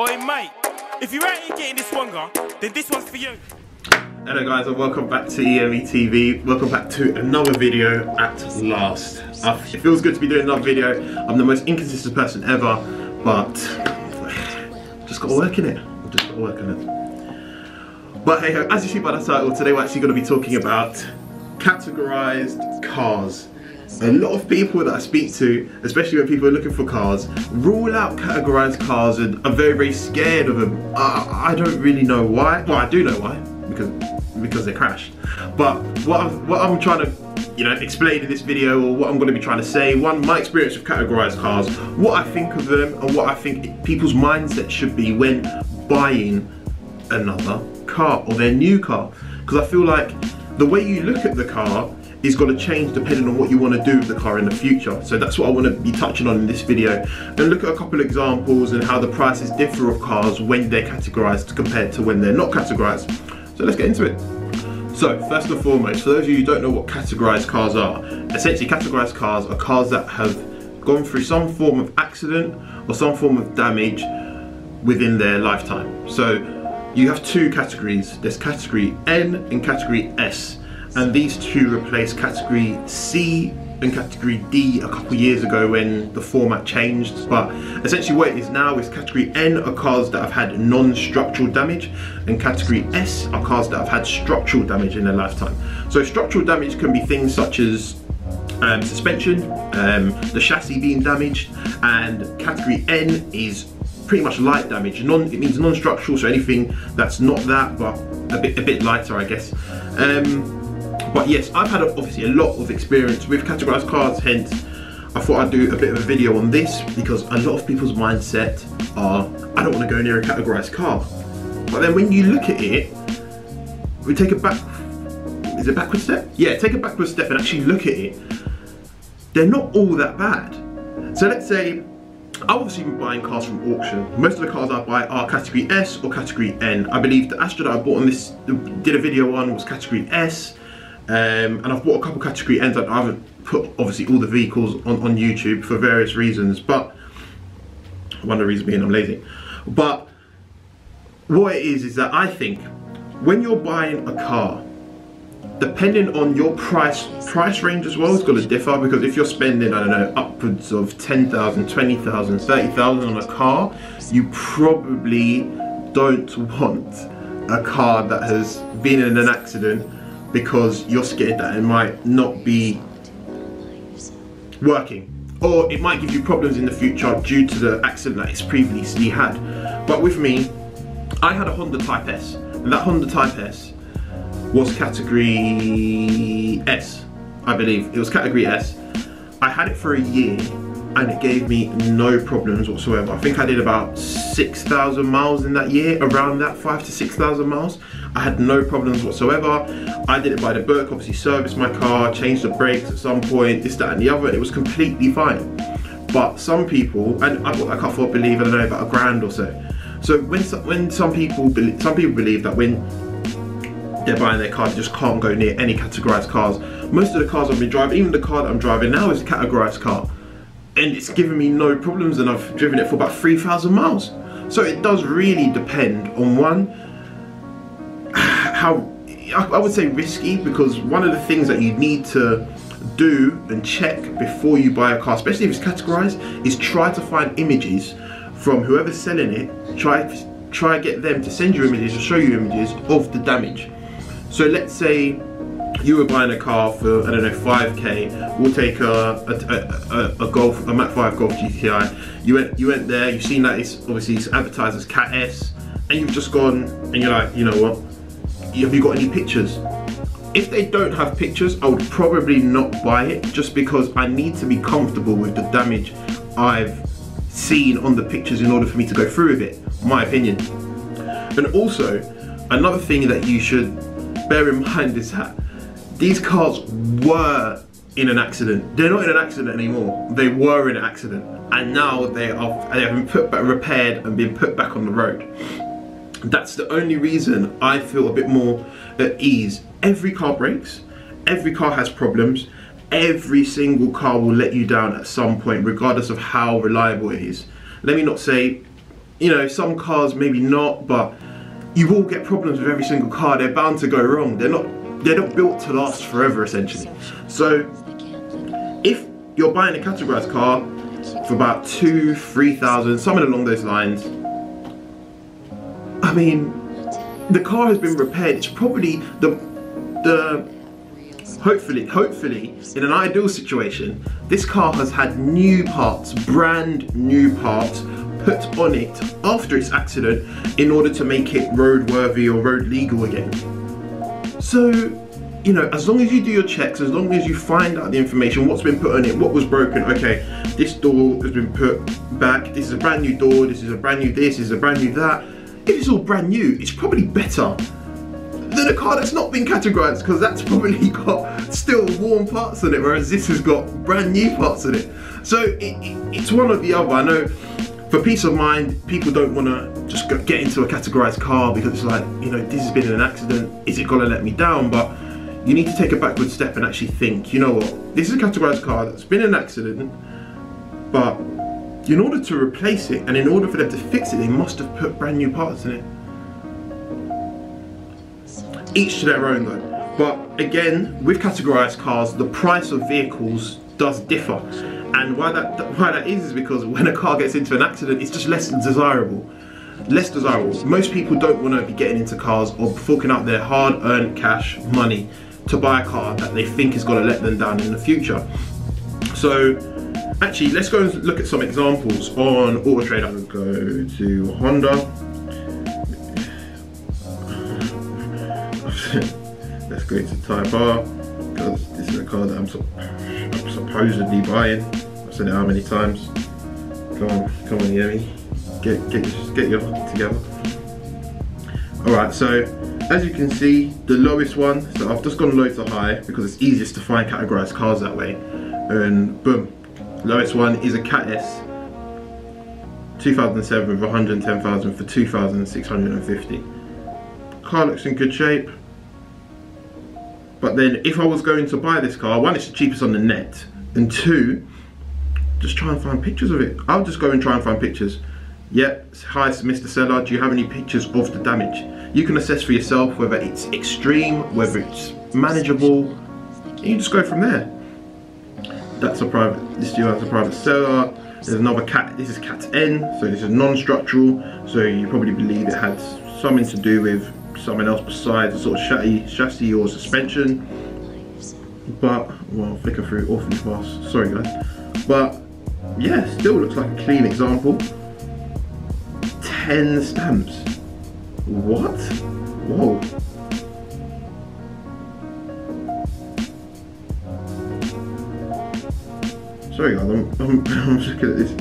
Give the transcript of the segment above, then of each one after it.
Oi mate, if you ain't getting this longer, then this one's for you. Hello guys and welcome back to EME TV. Welcome back to another video at last. It feels good to be doing another video. I'm the most inconsistent person ever, but just gotta work in it. Just gotta work on it. But hey, as you see by the title, today we're actually gonna be talking about categorized cars. A lot of people that I speak to, especially when people are looking for cars, rule out categorized cars and are very, very scared of them. I don't really know why. Well, I do know why, because they crashed. But what I'm trying to, explain in this video, or what I'm going to be trying to say, one, my experience with categorized cars, what I think of them, and what I think people's mindset should be when buying another car or their new car. Because I feel like the way you look at the car is going to change depending on what you want to do with the car in the future. So that's what I want to be touching on in this video, and look at a couple of examples and how the prices differ of cars when they're categorized compared to when they're not categorized. So let's get into it. So first and foremost, for those of you who don't know what categorized cars are, essentially categorized cars are cars that have gone through some form of accident or some form of damage within their lifetime. So you have two categories. There's category N and category S. And these two replaced category C and category D a couple years ago when the format changed. But essentially what it is now is category N are cars that have had non-structural damage, and category S are cars that have had structural damage in their lifetime. So structural damage can be things such as suspension, the chassis being damaged, and category N is pretty much light damage. It means non-structural, so anything that's not that, but a bit lighter, I guess. But yes, I've had obviously a lot of experience with categorized cars, hence I thought I'd do a bit of a video on this, because a lot of people's mindset are, I don't want to go near a categorized car. But then when you look at it, we take a backward step? Yeah, take a backward step and actually look at it. They're not all that bad. So let's say, I've obviously been buying cars from auction. Most of the cars I buy are category S or category N. I believe the Astra that I bought on this, did a video on, was category S. And I've bought a couple category N's. I haven't put obviously all the vehicles on YouTube for various reasons, but one of the reasons being I'm lazy. But what it is that I think when you're buying a car, depending on your price range as well, is going to differ, because if you're spending, I don't know, upwards of 10,000, 20,000, 30,000 on a car, you probably don't want a car that has been in an accident, because you're scared that it might not be working, or it might give you problems in the future due to the accident that it's previously had. But with me, I had a Honda Type S, and that Honda Type S was category S, I believe. It was category S. I had it for a year and it gave me no problems whatsoever. I think I did about 6,000 miles in that year, around that, 5,000 to 6,000 miles. I had no problems whatsoever. I did it by the book, obviously serviced my car, changed the brakes at some point, this, that and the other, and it was completely fine. But some people, and I bought that car for, I believe, I don't know, about $1,000 or so. So when some people believe that when they're buying their car, they just can't go near any categorized cars. Most of the cars I've been driving, even the car that I'm driving now, is a categorized car. And it's given me no problems, and I've driven it for about 3,000 miles. So it does really depend on, one, how, I would say risky, because one of the things that you need to do and check before you buy a car, especially if it's categorized, is try to find images from whoever's selling it. Try get them to send you images or show you images of the damage. So let's say you were buying a car for, I don't know, 5k. We'll take a Golf, a Mach 5 Golf GTI. You went there, you've seen that it's advertised as Cat S, and you've just gone and you're like, you know what? Have you got any pictures? If they don't have pictures, I would probably not buy it, just because I need to be comfortable with the damage I've seen on the pictures in order for me to go through with it, my opinion. And also, another thing that you should bear in mind is that these cars were in an accident. They're not in an accident anymore. They were in an accident, and now they have been repaired and been put back on the road. That's the only reason I feel a bit more at ease. Every car breaks, every car has problems, every single car will let you down at some point, regardless of how reliable it is. Let me not say you know, some cars maybe not, but you will get problems with every single car. They're bound to go wrong. They're not built to last forever, essentially. So if you're buying a categorized car for about 2,000-3,000, something along those lines, I mean, the car has been repaired. It's probably hopefully, in an ideal situation, this car has had new parts, brand new parts, put on it after its accident in order to make it roadworthy or road legal again. So, you know, as long as you do your checks, as long as you find out the information, what's been put on it, what was broken, okay, this door has been put back, this is a brand new door, this is a brand new this is a brand new that. If it's all brand new, it's probably better than a car that's not been categorized, because that's probably got still warm parts on it, whereas this has got brand new parts on it. So it's one or the other. I know for peace of mind, people don't want to just get into a categorized car because it's like, you know, this has been in an accident, is it going to let me down? But you need to take a backward step and actually think, you know what, this is a categorized car that's been in an accident, but in order to replace it and in order for them to fix it, they must have put brand new parts in it. Each to their own though. But again, with categorized cars, the price of vehicles does differ. And why that is because when a car gets into an accident, it's just less desirable. Less desirable. Most people don't want to be getting into cars or forking out their hard-earned cash money to buy a car that they think is going to let them down in the future. So actually, let's go and look at some examples on Auto Trader. I'll go to Honda. Let's go to Type R, because this is a car that I'm supposedly buying. I've said it how many times. Come on, Yemi. Get your together. Alright, so as you can see, the lowest one, so I've just gone low to high because it's easiest to find categorized cars that way. And boom, lowest one is a Cat S 2007 with 110,000 for 2,650. Car looks in good shape. But then if I was going to buy this car, one, it's the cheapest on the net, and two, just try and find pictures of it. I'll just go and try and find pictures. Yep, hi Mr. Seller, do you have any pictures of the damage? You can assess for yourself whether it's extreme, whether it's manageable, and you just go from there. That's a private, this is a private seller. There's another Cat, this is Cat N, so this is non-structural, so you probably believe it had something to do with something else besides a sort of chassis or suspension. But, well, I'm flicking through awfully fast, sorry guys. But, yeah, still looks like a clean example. 10 stamps. What? Whoa. Sorry guys, I'm just looking at this.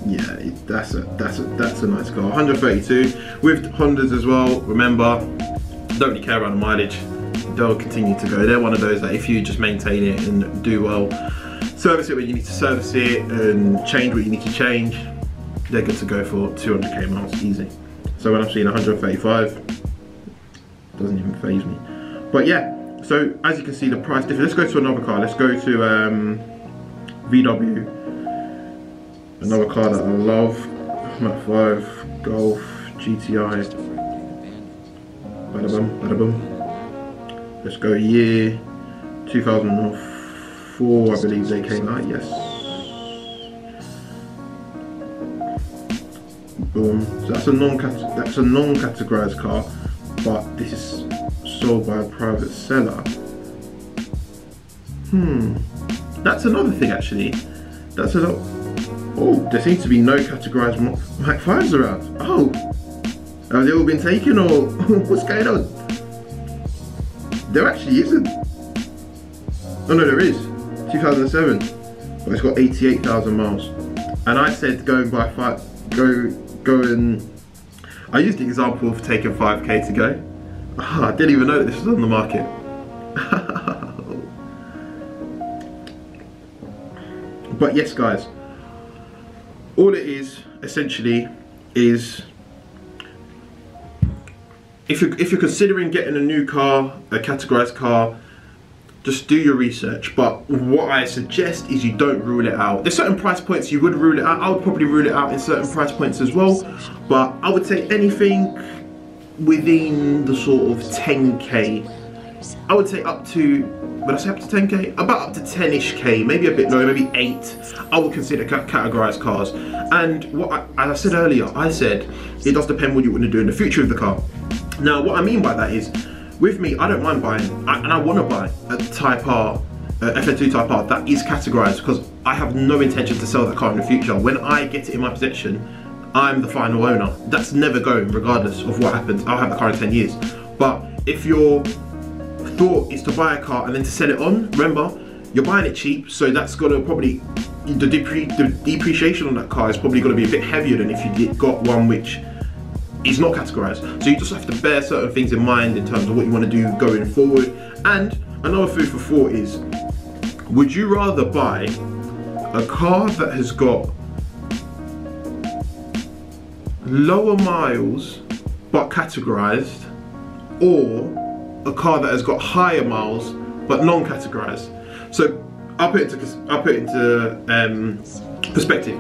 Yeah, that's a nice car. 132 with Hondas as well. Remember, don't really care about the mileage. They'll continue to go. They're one of those that if you just maintain it and do well, service it when you need to service it and change what you need to change, they're good to go for 200k miles easy. So when I'm seeing 135, doesn't even faze me. But yeah, so as you can see, the price difference. Let's go to another car. Let's go to VW. Another car that I love, Mach 5, Golf, GTI, bada bum, bada bum. Let's go year 2004, I believe they came out, yes. Boom, so that's a non-categorized car, but this is sold by a private seller. That's another thing actually. That's a lot. Oh, there seems to be no categorized Mach 5s around. Oh, have they all been taken or what's going on? There actually isn't. Oh no, there is. 2007, but it's got 88,000 miles. And I said go and buy go and. I used the example of taking 5k to go. I didn't even know that this was on the market. But yes, guys. All it is, essentially, is if you're considering getting a new car, a categorized car, just do your research. But what I suggest is you don't rule it out. There's certain price points you would rule it out. I would probably rule it out in certain price points as well. But I would say anything within the sort of 10k. I would say up to, would I say up to 10k? About up to 10-ish k, maybe a bit lower, maybe 8. I would consider categorized cars. And as I said earlier, I said it does depend what you want to do in the future of the car. Now, what I mean by that is, with me, I don't mind buying, and I want to buy a Type R, FN2 Type R that is categorized, because I have no intention to sell that car in the future. When I get it in my possession, I'm the final owner. That's never going, regardless of what happens. I'll have the car in 10 years. But if your thought is to buy a car and then to sell it on, remember, you're buying it cheap, so that's gonna probably, the depreciation on that car is probably gonna be a bit heavier than if you got one which is not categorized. So you just have to bear certain things in mind in terms of what you want to do going forward. And another food for thought is, would you rather buy a car that has got lower miles but categorized, or a car that has got higher miles but non-categorized? So I'll put it into perspective.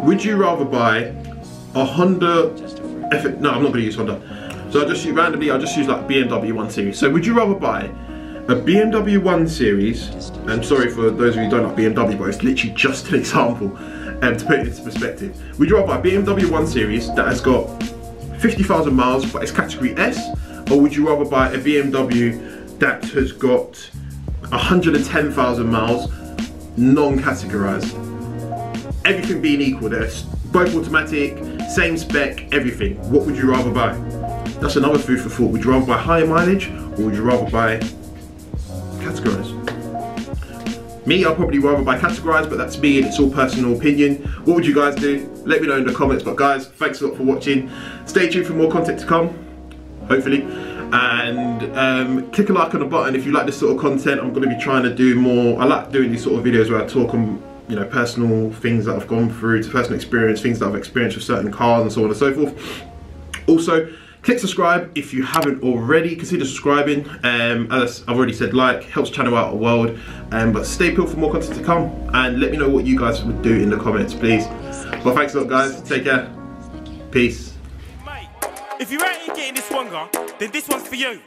Would you rather buy a Honda no, I'm not going to use Honda. So I'll just use randomly, I'll just use like BMW 1 Series. So would you rather buy a BMW 1 Series, I'm sorry for those of you who don't like BMW, but it's literally just an example to put it into perspective. Would you rather buy a BMW 1 Series that has got 50,000 miles but it's category S, or would you rather buy a BMW that has got 110,000 miles non-categorized? Everything being equal, they're both automatic, same spec, everything. What would you rather buy? That's another food for thought. Would you rather buy higher mileage, or would you rather buy categorized? Me, I'll probably rather buy categorized, but that's me and it's all personal opinion. What would you guys do? Let me know in the comments. But guys, thanks a lot for watching. Stay tuned for more content to come, hopefully. And click a like on the button if you like this sort of content. I'm going to be trying to do more. I like doing these sort of videos where I talk on, you know, personal things that I've gone through, to personal experience, things that I've experienced with certain cars and so on and so forth. Also, click subscribe if you haven't already. Consider subscribing. As I've already said, like, helps channel out the world. But stay put for more content to come, and let me know what you guys would do in the comments, please. Well, thanks a lot, guys. Take care. Peace. Mate, if you're out here getting this one, then this one's for you.